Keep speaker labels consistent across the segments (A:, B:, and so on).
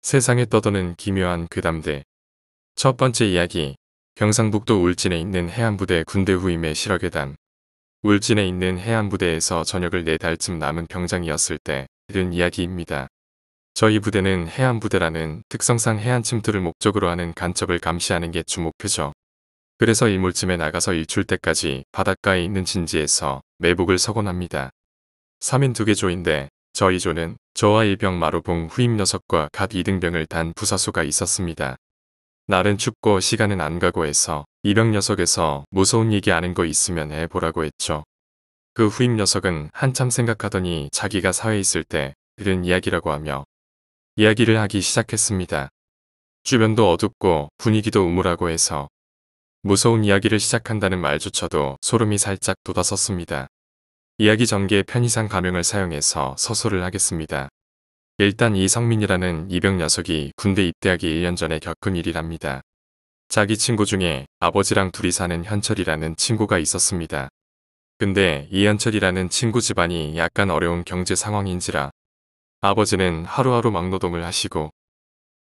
A: 세상에 떠도는 기묘한 괴담들. 첫 번째 이야기. 경상북도 울진에 있는 해안부대 군대 후임의 실화괴담. 울진에 있는 해안부대에서 전역을 4달쯤 남은 병장이었을 때 들은 이야기입니다. 저희 부대는 해안부대라는 특성상 해안 침투를 목적으로 하는 간첩을 감시하는 게 주 목표죠. 그래서 일몰쯤에 나가서 일출 때까지 바닷가에 있는 진지에서 매복을 서곤 합니다. 3인 2개 조인데 저희 조는 저와 일병 마루봉 후임 녀석과 갓 2등병을 단 부사수가 있었습니다. 날은 춥고 시간은 안 가고 해서 이병 녀석에서 무서운 얘기 아는 거 있으면 해보라고 했죠. 그 후임 녀석은 한참 생각하더니 자기가 사회에 있을 때 들은 이야기라고 하며 이야기를 하기 시작했습니다. 주변도 어둡고 분위기도 우물하고 해서 무서운 이야기를 시작한다는 말조차도 소름이 살짝 돋았었습니다. 이야기 전개에 편의상 가명을 사용해서 서술을 하겠습니다. 일단 이성민이라는 이병 녀석이 군대 입대하기 1년 전에 겪은 일이랍니다. 자기 친구 중에 아버지랑 둘이 사는 현철이라는 친구가 있었습니다. 근데 이 현철이라는 친구 집안이 약간 어려운 경제 상황인지라 아버지는 하루하루 막노동을 하시고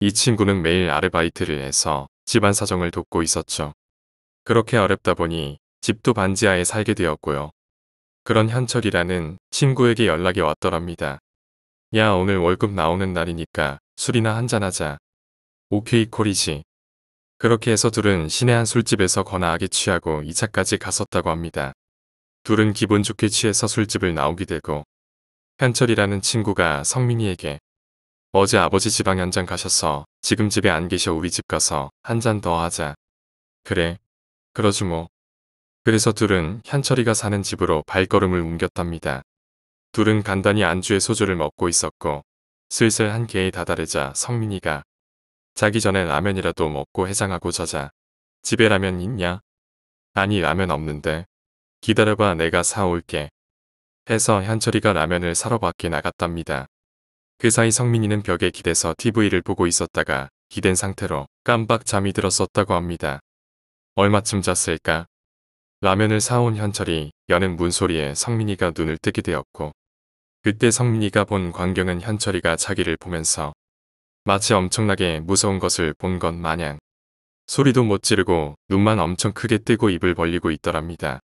A: 이 친구는 매일 아르바이트를 해서 집안 사정을 돕고 있었죠. 그렇게 어렵다 보니 집도 반지하에 살게 되었고요. 그런 현철이라는 친구에게 연락이 왔더랍니다. 야, 오늘 월급 나오는 날이니까 술이나 한잔하자. 오케이 콜이지. 그렇게 해서 둘은 시내 한 술집에서 거나하게 취하고 2차까지 갔었다고 합니다. 둘은 기분 좋게 취해서 술집을 나오게 되고 현철이라는 친구가 성민이에게 어제 아버지 지방 현장 가셔서 지금 집에 안 계셔 우리 집 가서 한 잔 더 하자. 그래. 그러지 뭐. 그래서 둘은 현철이가 사는 집으로 발걸음을 옮겼답니다. 둘은 간단히 안주에 소주를 먹고 있었고 슬슬 한개에 다다르자 성민이가 자기 전에 라면이라도 먹고 해장하고 자자. 집에 라면 있냐? 아니 라면 없는데. 기다려봐 내가 사올게. 해서 현철이가 라면을 사러 밖에 나갔답니다. 그 사이 성민이는 벽에 기대서 TV를 보고 있었다가 기댄 상태로 깜빡 잠이 들었었다고 합니다. 얼마쯤 잤을까? 라면을 사온 현철이 여는 문소리에 성민이가 눈을 뜨게 되었고 그때 성민이가 본 광경은 현철이가 자기를 보면서 마치 엄청나게 무서운 것을 본 것 마냥 소리도 못 지르고 눈만 엄청 크게 뜨고 입을 벌리고 있더랍니다.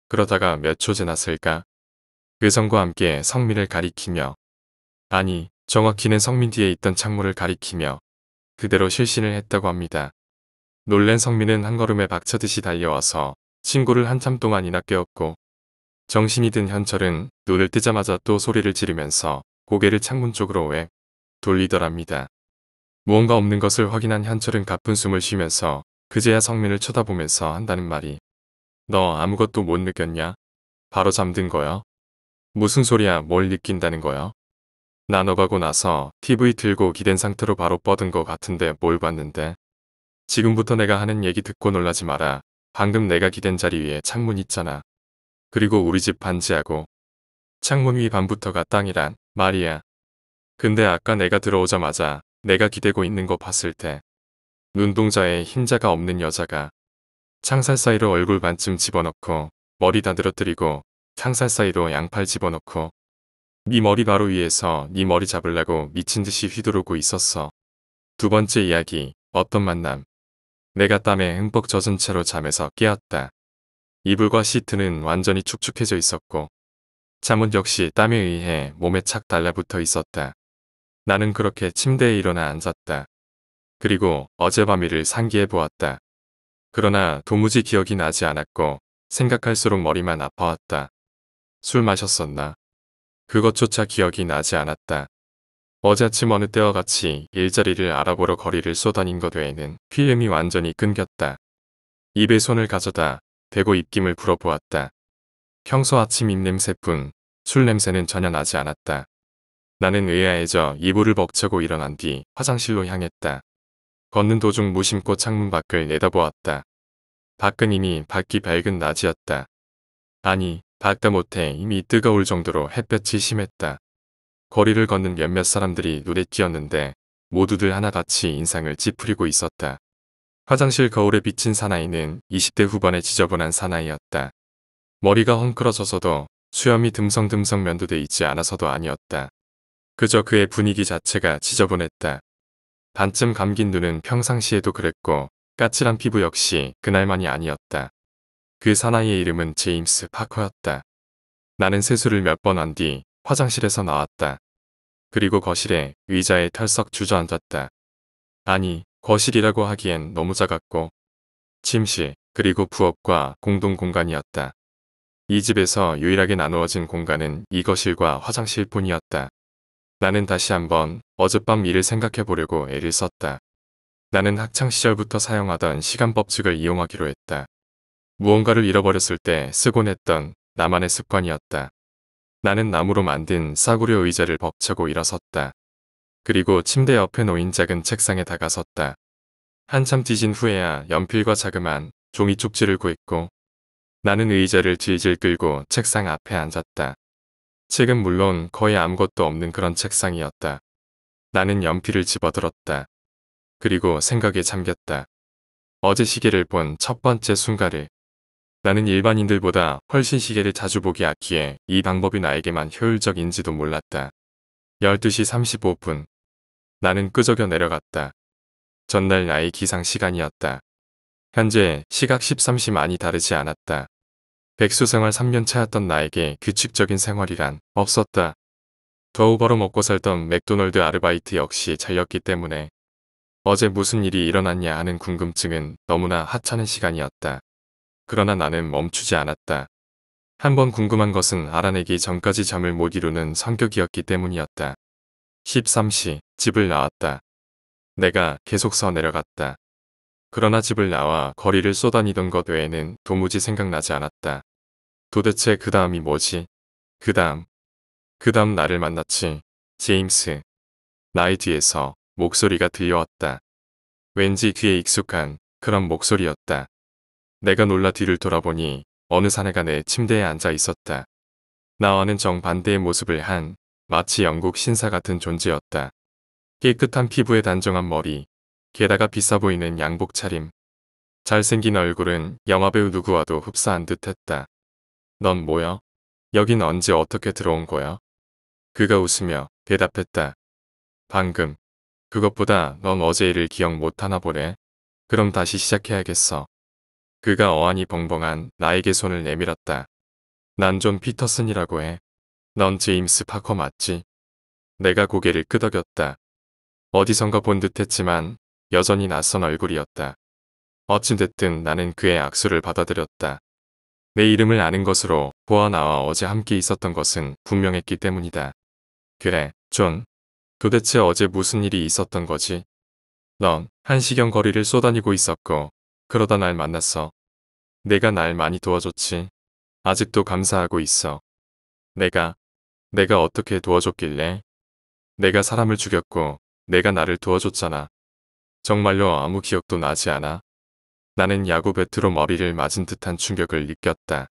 A: 그러다가 몇 초 지났을까? 그 성과 함께 성민을 가리키며 아니 정확히는 성민 뒤에 있던 창문을 가리키며 그대로 실신을 했다고 합니다. 놀란 성민은 한 걸음에 박차듯이 달려와서 친구를 한참 동안이나 깨웠고 정신이 든 현철은 눈을 뜨자마자 또 소리를 지르면서 고개를 창문 쪽으로 왜 돌리더랍니다. 무언가 없는 것을 확인한 현철은 가쁜 숨을 쉬면서 그제야 성민을 쳐다보면서 한다는 말이 너 아무것도 못 느꼈냐? 바로 잠든 거야? 무슨 소리야 뭘 느낀다는 거야? 나 너 가고 나서 TV 틀고 기댄 상태로 바로 뻗은 거 같은데 뭘 봤는데? 지금부터 내가 하는 얘기 듣고 놀라지 마라. 방금 내가 기댄 자리 위에 창문 있잖아. 그리고 우리 집 반지하고 창문 위 반부터가 땅이란 말이야. 근데 아까 내가 들어오자마자 내가 기대고 있는 거 봤을 때 눈동자에 흰자가 없는 여자가 창살 사이로 얼굴 반쯤 집어넣고 머리 다 늘어뜨리고 창살 사이로 양팔 집어넣고 네 머리 바로 위에서 네 머리 잡으려고 미친 듯이 휘두르고 있었어. 두 번째 이야기. 어떤 만남. 내가 땀에 흠뻑 젖은 채로 잠에서 깨었다. 이불과 시트는 완전히 축축해져 있었고 잠옷 역시 땀에 의해 몸에 착 달라붙어 있었다. 나는 그렇게 침대에 일어나 앉았다. 그리고 어젯밤 일을 상기해 보았다. 그러나 도무지 기억이 나지 않았고 생각할수록 머리만 아파왔다. 술 마셨었나? 그것조차 기억이 나지 않았다. 어제 아침 어느 때와 같이 일자리를 알아보러 거리를 쏘다닌 것 외에는 필름이 완전히 끊겼다. 입에 손을 가져다 대고 입김을 불어보았다. 평소 아침 입냄새뿐 술 냄새는 전혀 나지 않았다. 나는 의아해져 이불을 벅차고 일어난 뒤 화장실로 향했다. 걷는 도중 무심코 창문 밖을 내다보았다. 밖은 이미 밝기 밝은 낮이었다. 아니, 밝다 못해 이미 뜨거울 정도로 햇볕이 심했다. 거리를 걷는 몇몇 사람들이 눈에 띄었는데 모두들 하나같이 인상을 찌푸리고 있었다. 화장실 거울에 비친 사나이는 20대 후반의 지저분한 사나이였다. 머리가 헝클어져서도 수염이 듬성듬성 면도돼 있지 않아서도 아니었다. 그저 그의 분위기 자체가 지저분했다. 반쯤 감긴 눈은 평상시에도 그랬고 까칠한 피부 역시 그날만이 아니었다. 그 사나이의 이름은 제임스 파커였다. 나는 세수를 몇 번 한 뒤 화장실에서 나왔다. 그리고 거실에 의자에 털썩 주저앉았다. 아니, 거실이라고 하기엔 너무 작았고 침실, 그리고 부엌과 공동 공간이었다. 이 집에서 유일하게 나누어진 공간은 이 거실과 화장실뿐이었다. 나는 다시 한번 어젯밤 일을 생각해 보려고 애를 썼다. 나는 학창시절부터 사용하던 시간 법칙을 이용하기로 했다. 무언가를 잃어버렸을 때 쓰곤 했던 나만의 습관이었다. 나는 나무로 만든 싸구려 의자를 벅차고 일어섰다. 그리고 침대 옆에 놓인 작은 책상에 다가섰다. 한참 뒤진 후에야 연필과 자그만 종이 쪽지를 구했고 나는 의자를 질질 끌고 책상 앞에 앉았다. 책은 물론 거의 아무것도 없는 그런 책상이었다. 나는 연필을 집어들었다. 그리고 생각에 잠겼다. 어제 시계를 본 첫 번째 순간을. 나는 일반인들보다 훨씬 시계를 자주 보기 아끼에 이 방법이 나에게만 효율적인지도 몰랐다. 12시 35분. 나는 끄적여 내려갔다. 전날 나의 기상 시간이었다. 현재 시각 13시 많이 다르지 않았다. 백수생활 3년 차였던 나에게 규칙적인 생활이란 없었다. 겨우 벌어먹고 살던 맥도널드 아르바이트 역시 잘렸기 때문에 어제 무슨 일이 일어났냐 하는 궁금증은 너무나 하찮은 시간이었다. 그러나 나는 멈추지 않았다. 한번 궁금한 것은 알아내기 전까지 잠을 못 이루는 성격이었기 때문이었다. 13시, 집을 나왔다. 내가 계속 서 내려갔다. 그러나 집을 나와 거리를 쏘다니던 것 외에는 도무지 생각나지 않았다. 도대체 그 다음이 뭐지? 그 다음 나를 만났지. 제임스. 나의 뒤에서 목소리가 들려왔다. 왠지 귀에 익숙한 그런 목소리였다. 내가 놀라 뒤를 돌아보니 어느 사내가 내 침대에 앉아 있었다. 나와는 정반대의 모습을 한 마치 영국 신사 같은 존재였다. 깨끗한 피부에 단정한 머리, 게다가 비싸 보이는 양복 차림. 잘생긴 얼굴은 영화배우 누구와도 흡사한 듯했다. 넌 뭐야? 여긴 언제 어떻게 들어온 거야? 그가 웃으며 대답했다. 방금. 그것보다 넌 어제 일을 기억 못하나 보네. 그럼 다시 시작해야겠어. 그가 어안이 벙벙한 나에게 손을 내밀었다. 난 존 피터슨이라고 해. 넌 제임스 파커 맞지? 내가 고개를 끄덕였다. 어디선가 본 듯했지만 여전히 낯선 얼굴이었다. 어찌됐든 나는 그의 악수를 받아들였다. 내 이름을 아는 것으로 보아 나와 어제 함께 있었던 것은 분명했기 때문이다. 그래, 존. 도대체 어제 무슨 일이 있었던 거지? 넌 한시경 거리를 쏘다니고 있었고 그러다 날 만났어. 내가 날 많이 도와줬지. 아직도 감사하고 있어. 내가 어떻게 도와줬길래? 내가 사람을 죽였고 내가 나를 도와줬잖아. 정말로 아무 기억도 나지 않아? 나는 야구 배트로 머리를 맞은 듯한 충격을 느꼈다.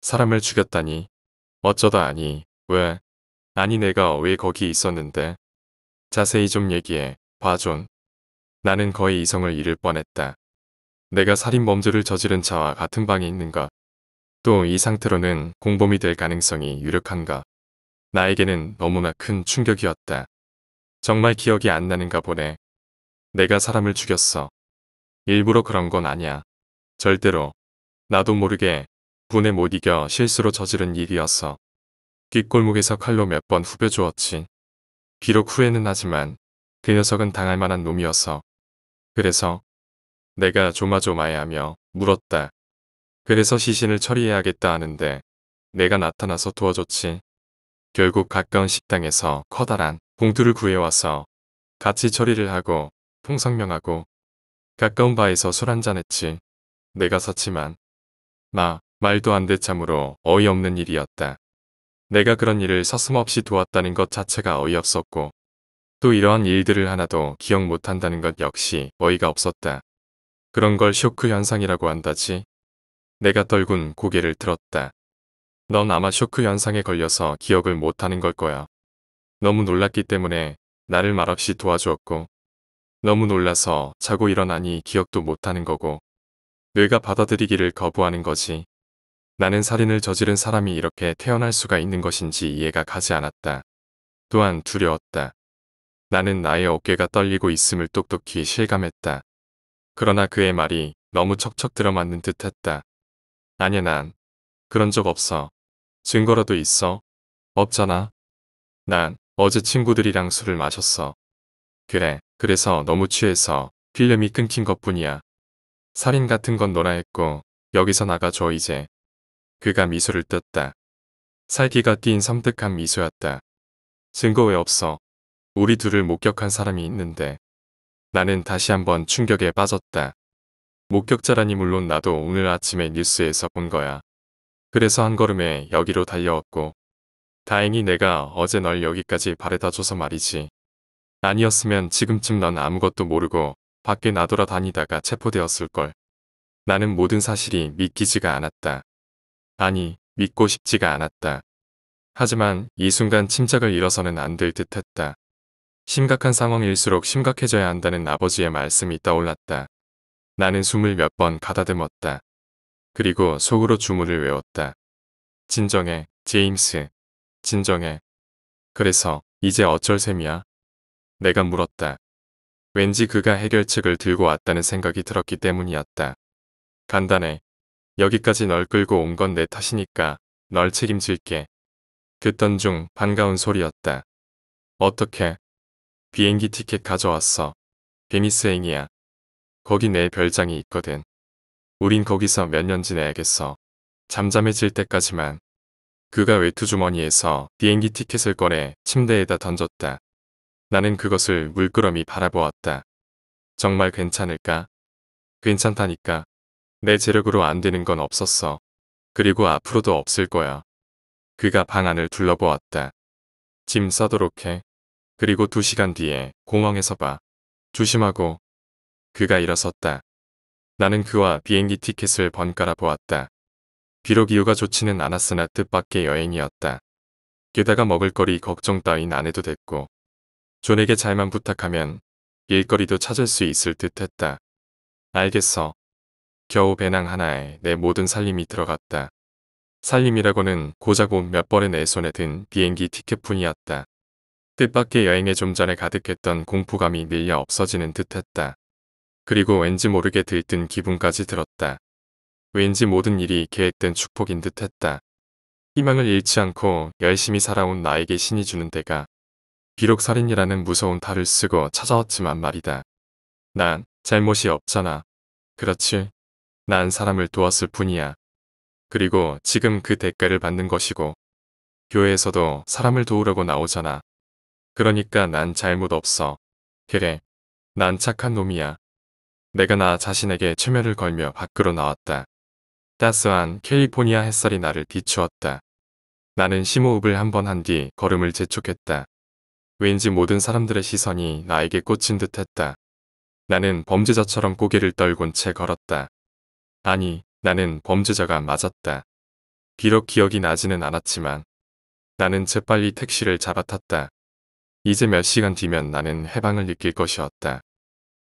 A: 사람을 죽였다니. 어쩌다 아니. 왜? 아니 내가 왜 거기 있었는데? 자세히 좀 얘기해. 봐 존. 나는 거의 이성을 잃을 뻔했다. 내가 살인범죄를 저지른 자와 같은 방에 있는 것. 또 이 상태로는 공범이 될 가능성이 유력한가. 나에게는 너무나 큰 충격이었다. 정말 기억이 안 나는가 보네. 내가 사람을 죽였어. 일부러 그런 건 아니야. 절대로. 나도 모르게 분에 못 이겨 실수로 저지른 일이었어. 뒷골목에서 칼로 몇 번 후벼주었지. 비록 후회는 하지만 그 녀석은 당할 만한 놈이었어. 그래서 내가 조마조마해하며 물었다. 그래서 시신을 처리해야겠다 하는데 내가 나타나서 도와줬지. 결국 가까운 식당에서 커다란 봉투를 구해와서 같이 처리를 하고 통성명하고 가까운 바에서 술 한잔 했지. 내가 섰지만 말도 안 돼 참으로 어이없는 일이었다. 내가 그런 일을 서슴없이 도왔다는 것 자체가 어이없었고 또 이러한 일들을 하나도 기억 못한다는 것 역시 어이가 없었다. 그런 걸 쇼크 현상이라고 한다지. 내가 떨군 고개를 들었다. 넌 아마 쇼크 현상에 걸려서 기억을 못하는 걸 거야. 너무 놀랐기 때문에 나를 말없이 도와주었고 너무 놀라서 자고 일어나니 기억도 못하는 거고 뇌가 받아들이기를 거부하는 거지. 나는 살인을 저지른 사람이 이렇게 태어날 수가 있는 것인지 이해가 가지 않았다. 또한 두려웠다. 나는 나의 어깨가 떨리고 있음을 똑똑히 실감했다. 그러나 그의 말이 너무 척척 들어맞는 듯했다. 아니야, 난 그런 적 없어. 증거라도 있어? 없잖아. 난 어제 친구들이랑 술을 마셨어. 그래, 그래서 너무 취해서 필름이 끊긴 것뿐이야. 살인 같은 건 너나 했고 여기서 나가줘 이제. 그가 미소를 떴다. 살기가 띈 섬뜩한 미소였다. 증거 왜 없어? 우리 둘을 목격한 사람이 있는데. 나는 다시 한번 충격에 빠졌다. 목격자라니 물론 나도 오늘 아침에 뉴스에서 본 거야. 그래서 한 걸음에 여기로 달려왔고. 다행히 내가 어제 널 여기까지 바래다줘서 말이지. 아니었으면 지금쯤 넌 아무것도 모르고 밖에 나돌아다니다가 체포되었을걸. 나는 모든 사실이 믿기지가 않았다. 아니, 믿고 싶지가 않았다. 하지만 이 순간 침착을 잃어서는 안 될 듯했다. 심각한 상황일수록 심각해져야 한다는 아버지의 말씀이 떠올랐다. 나는 숨을 몇 번 가다듬었다. 그리고 속으로 주문을 외웠다. 진정해, 제임스. 진정해. 그래서 이제 어쩔 셈이야? 내가 물었다. 왠지 그가 해결책을 들고 왔다는 생각이 들었기 때문이었다. 간단해. 여기까지 널 끌고 온 건 내 탓이니까 널 책임질게. 듣던 중 반가운 소리였다. 어떻게? 비행기 티켓 가져왔어. 베니스행이야. 거기 내 별장이 있거든. 우린 거기서 몇 년 지내야겠어. 잠잠해질 때까지만. 그가 외투주머니에서 비행기 티켓을 꺼내 침대에다 던졌다. 나는 그것을 물끄러미 바라보았다. 정말 괜찮을까? 괜찮다니까. 내 재력으로 안 되는 건 없었어. 그리고 앞으로도 없을 거야. 그가 방 안을 둘러보았다. 짐 싸도록 해. 그리고 2시간 뒤에 공항에서 봐. 조심하고. 그가 일어섰다. 나는 그와 비행기 티켓을 번갈아 보았다. 비록 이유가 좋지는 않았으나 뜻밖의 여행이었다. 게다가 먹을거리 걱정 따윈 안 해도 됐고. 존에게 잘만 부탁하면 일거리도 찾을 수 있을 듯했다. 알겠어. 겨우 배낭 하나에 내 모든 살림이 들어갔다. 살림이라고는 고작 옷 몇 벌에 내 손에 든 비행기 티켓뿐이었다. 뜻밖의 여행에 좀 전에 가득했던 공포감이 밀려 없어지는 듯했다. 그리고 왠지 모르게 들뜬 기분까지 들었다. 왠지 모든 일이 계획된 축복인 듯했다. 희망을 잃지 않고 열심히 살아온 나에게 신이 주는 데가 비록 살인이라는 무서운 탈을 쓰고 찾아왔지만 말이다. 난 잘못이 없잖아. 그렇지? 난 사람을 도왔을 뿐이야. 그리고 지금 그 대가를 받는 것이고 교회에서도 사람을 도우려고 나오잖아. 그러니까 난 잘못 없어. 그래. 난 착한 놈이야. 내가 나 자신에게 최면을 걸며 밖으로 나왔다. 따스한 캘리포니아 햇살이 나를 비추었다. 나는 심호흡을 한 번 한 뒤 걸음을 재촉했다. 왠지 모든 사람들의 시선이 나에게 꽂힌 듯했다. 나는 범죄자처럼 고개를 떨군 채 걸었다. 아니, 나는 범죄자가 맞았다. 비록 기억이 나지는 않았지만 나는 재빨리 택시를 잡아탔다. 이제 몇 시간 뒤면 나는 해방을 느낄 것이었다.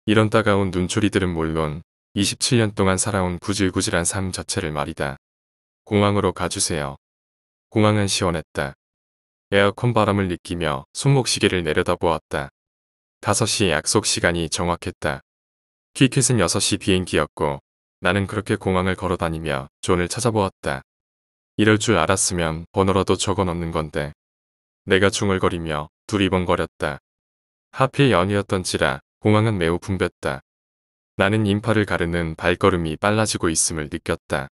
A: 이런 따가운 눈초리들은 물론 27년 동안 살아온 구질구질한 삶 자체를 말이다. 공항으로 가주세요. 공항은 시원했다. 에어컨 바람을 느끼며 손목시계를 내려다보았다. 5시 약속 시간이 정확했다. 티켓은 6시 비행기였고 나는 그렇게 공항을 걸어다니며 존을 찾아보았다. 이럴 줄 알았으면 번호라도 적어놓는 건데. 내가 중얼거리며 두리번거렸다. 하필 연이었던지라 공항은 매우 붐볐다. 나는 인파를 가르는 발걸음이 빨라지고 있음을 느꼈다.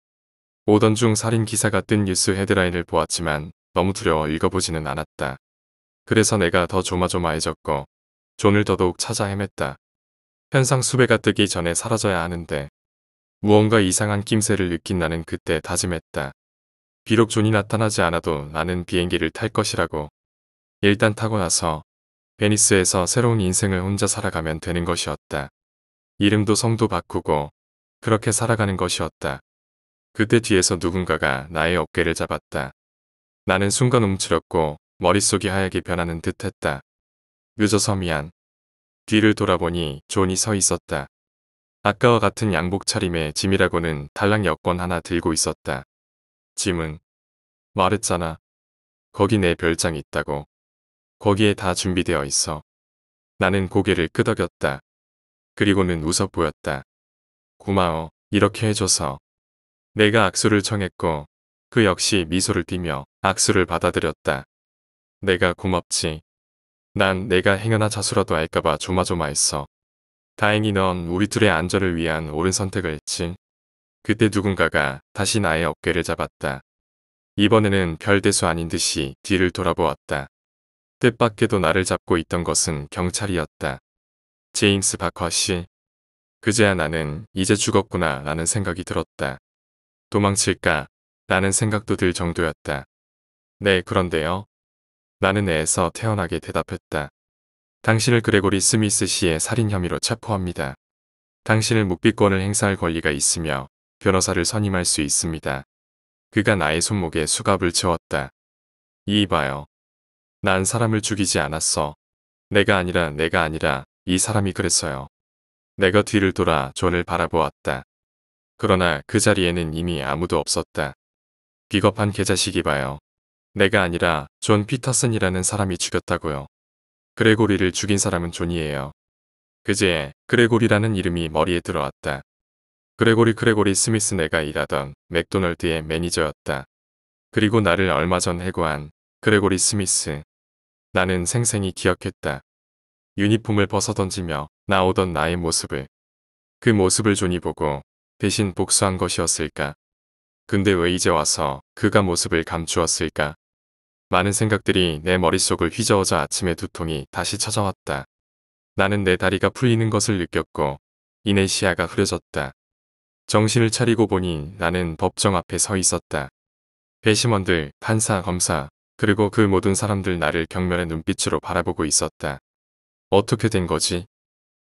A: 오던 중 살인 기사가 뜬 뉴스 헤드라인을 보았지만 너무 두려워 읽어보지는 않았다. 그래서 내가 더 조마조마해졌고 존을 더더욱 찾아 헤맸다. 현상 수배가 뜨기 전에 사라져야 하는데 무언가 이상한 낌새를 느낀 나는 그때 다짐했다. 비록 존이 나타나지 않아도 나는 비행기를 탈 것이라고. 일단 타고 나서 베니스에서 새로운 인생을 혼자 살아가면 되는 것이었다. 이름도 성도 바꾸고 그렇게 살아가는 것이었다. 그때 뒤에서 누군가가 나의 어깨를 잡았다. 나는 순간 움츠렸고 머릿속이 하얗게 변하는 듯했다. 늦어서 미안. 뒤를 돌아보니 존이 서 있었다. 아까와 같은 양복 차림에 짐이라고는 달랑 여권 하나 들고 있었다. 짐은? 말했잖아. 거기 내 별장 있다고. 거기에 다 준비되어 있어. 나는 고개를 끄덕였다. 그리고는 웃어 보였다. 고마워. 이렇게 해줘서. 내가 악수를 청했고 그 역시 미소를 띠며 악수를 받아들였다. 내가 고맙지. 난 내가 행여나 자수라도 할까봐 조마조마했어. 다행히 넌 우리 둘의 안전을 위한 옳은 선택을 했지. 그때 누군가가 다시 나의 어깨를 잡았다. 이번에는 별대수 아닌 듯이 뒤를 돌아보았다. 뜻밖에도 나를 잡고 있던 것은 경찰이었다. 제임스 바커 씨. 그제야 나는 이제 죽었구나 라는 생각이 들었다. 도망칠까? 라는 생각도 들 정도였다. 네, 그런데요. 나는 애에서 태어나게 대답했다. 당신을 그레고리 스미스 씨의 살인 혐의로 체포합니다. 당신을 묵비권을 행사할 권리가 있으며 변호사를 선임할 수 있습니다. 그가 나의 손목에 수갑을 채웠다. 이봐요. 난 사람을 죽이지 않았어. 내가 아니라 이 사람이 그랬어요. 내가 뒤를 돌아 존을 바라보았다. 그러나 그 자리에는 이미 아무도 없었다. 비겁한 개자식이 봐요. 내가 아니라 존 피터슨이라는 사람이 죽였다고요. 그레고리를 죽인 사람은 존이에요. 그제 그레고리라는 이름이 머리에 들어왔다. 그레고리 스미스 내가 일하던 맥도널드의 매니저였다. 그리고 나를 얼마 전 해고한 그레고리 스미스. 나는 생생히 기억했다. 유니폼을 벗어던지며 나오던 나의 모습을. 그 모습을 존이 보고 대신 복수한 것이었을까? 근데 왜 이제 와서 그가 모습을 감추었을까? 많은 생각들이 내 머릿속을 휘저어져 아침의 두통이 다시 찾아왔다. 나는 내 다리가 풀리는 것을 느꼈고 이내 시야가 흐려졌다. 정신을 차리고 보니 나는 법정 앞에 서 있었다. 배심원들, 판사, 검사, 그리고 그 모든 사람들 나를 경멸의 눈빛으로 바라보고 있었다. 어떻게 된 거지?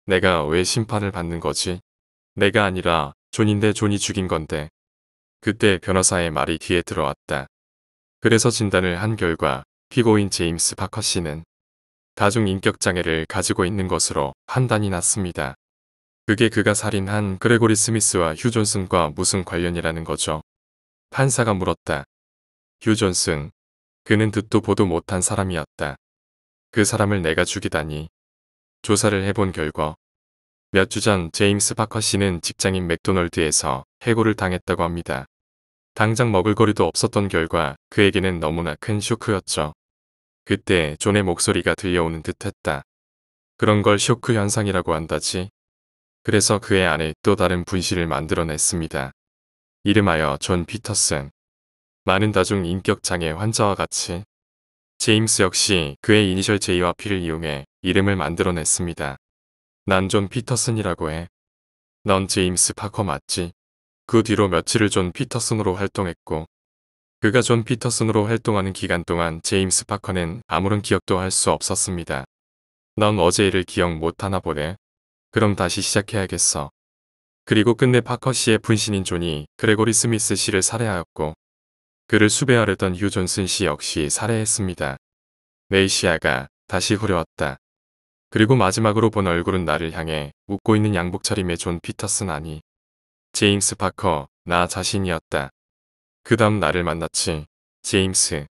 A: 내가 왜 심판을 받는 거지? 내가 아니라 존인데 존이 죽인 건데. 그때 변호사의 말이 귀에 들어왔다. 그래서 진단을 한 결과 피고인 제임스 바커 씨는 다중인격장애를 가지고 있는 것으로 판단이 났습니다. 그게 그가 살인한 그레고리 스미스와 휴 존슨과 무슨 관련이라는 거죠? 판사가 물었다. 휴 존슨. 그는 듣도 보도 못한 사람이었다. 그 사람을 내가 죽이다니. 조사를 해본 결과 몇 주 전 제임스 바커 씨는 직장인 맥도널드에서 해고를 당했다고 합니다. 당장 먹을 거리도 없었던 결과 그에게는 너무나 큰 쇼크였죠. 그때 존의 목소리가 들려오는 듯했다. 그런 걸 쇼크 현상이라고 한다지. 그래서 그의 안에 또 다른 분실을 만들어냈습니다. 이름하여 존 피터슨. 많은 다중 인격장애 환자와 같이 제임스 역시 그의 이니셜 J와 P를 이용해 이름을 만들어냈습니다. 난 존 피터슨이라고 해. 넌 제임스 파커 맞지? 그 뒤로 며칠을 존 피터슨으로 활동했고 그가 존 피터슨으로 활동하는 기간 동안 제임스 파커는 아무런 기억도 할 수 없었습니다. 넌 어제 일을 기억 못하나 보네. 그럼 다시 시작해야겠어. 그리고 끝내 파커 씨의 분신인 존이 그레고리 스미스 씨를 살해하였고 그를 수배하려던 휴 존슨 씨 역시 살해했습니다. 내 시야가 다시 흐려왔다. 그리고 마지막으로 본 얼굴은 나를 향해 웃고 있는 양복 차림의 존 피터슨 아니. 제임스 파커, 나 자신이었다. 그 다음 나를 만났지. 제임스.